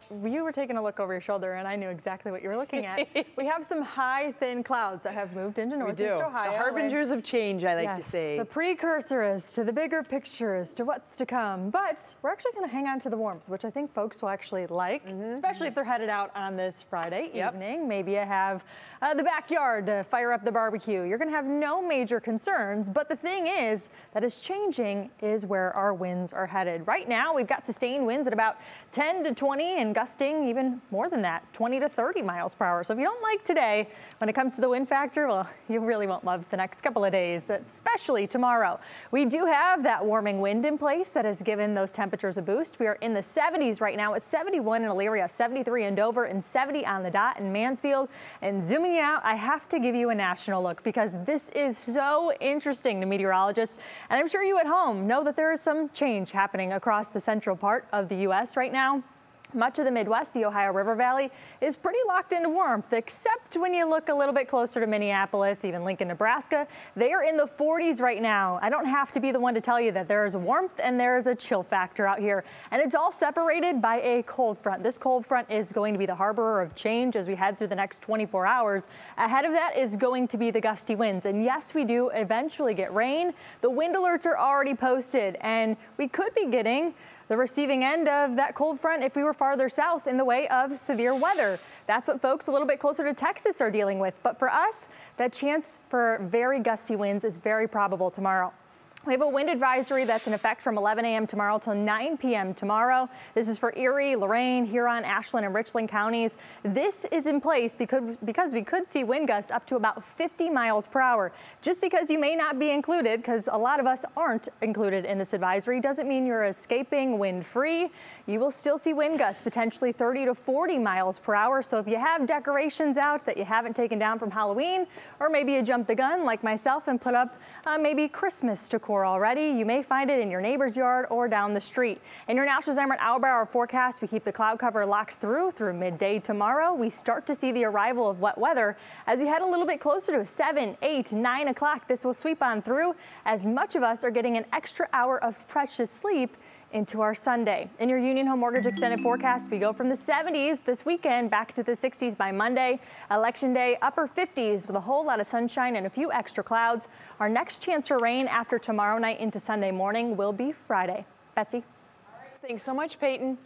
you were taking a look over your shoulder and I knew exactly what you were looking at. We have some high, thin clouds that have moved into Northeast Ohio. The harbingers of change, I like to say. The precursor is to the bigger picture as to what's to come. But we're actually going to hang on to the warmth, which I think folks will actually like, especially if they're headed out on this Friday evening. Maybe you have the backyard to fire up the barbecue. You're going to have no major concerns. But the thing is that is changing is where our winds are headed. Right now, we've got sustained winds at about 10 to 20 and gusting even more than that, 20 to 30 miles per hour. So if you don't like today, when it comes to the wind factor, well, you really won't love the next couple of days, especially tomorrow. We do have that warming wind in place that has given those temperatures a boost. We are in the 70s right now. It's 71 in Elyria, 73 in Dover, and 70 on the dot in Mansfield. And zooming out, I have to give you a national look because this is so interesting to meteorologists. And I'm sure you at home know that there is some change happening across the central part of the U.S. right now. Much of the Midwest, the Ohio River Valley, is pretty locked into warmth, except when you look a little bit closer to Minneapolis, even Lincoln, Nebraska. They are in the 40s right now. I don't have to be the one to tell you that there is warmth and there is a chill factor out here. And it's all separated by a cold front. This cold front is going to be the harbinger of change as we head through the next 24 hours. Ahead of that is going to be the gusty winds. And yes, we do eventually get rain. The wind alerts are already posted, and we could be getting the receiving end of that cold front if we were farther south in the way of severe weather. That's what folks a little bit closer to Texas are dealing with. But for us, that chance for very gusty winds is very probable tomorrow. We have a wind advisory that's in effect from 11 a.m. tomorrow till 9 p.m. tomorrow. This is for Erie, Lorain, Huron, Ashland, and Richland counties. This is in place because we could see wind gusts up to about 50 miles per hour. Just because you may not be included, because a lot of us aren't included in this advisory, doesn't mean you're escaping wind-free. You will still see wind gusts potentially 30 to 40 miles per hour. So if you have decorations out that you haven't taken down from Halloween, or maybe you jumped the gun like myself and put up maybe Christmas decor already, you may find it in your neighbor's yard or down the street. In your National Zimmerman hour-by-hour forecast, we keep the cloud cover locked through midday tomorrow. We start to see the arrival of wet weather as we head a little bit closer to 7, 8, 9 o'clock. This will sweep on through as much of us are getting an extra hour of precious sleep into our Sunday. In your Union Home Mortgage extended forecast, we go from the 70s this weekend back to the 60s by Monday. Election day, upper 50s with a whole lot of sunshine and a few extra clouds. Our next chance for rain after tomorrow night into Sunday morning will be Friday. Betsy. All right, thanks so much, Peyton.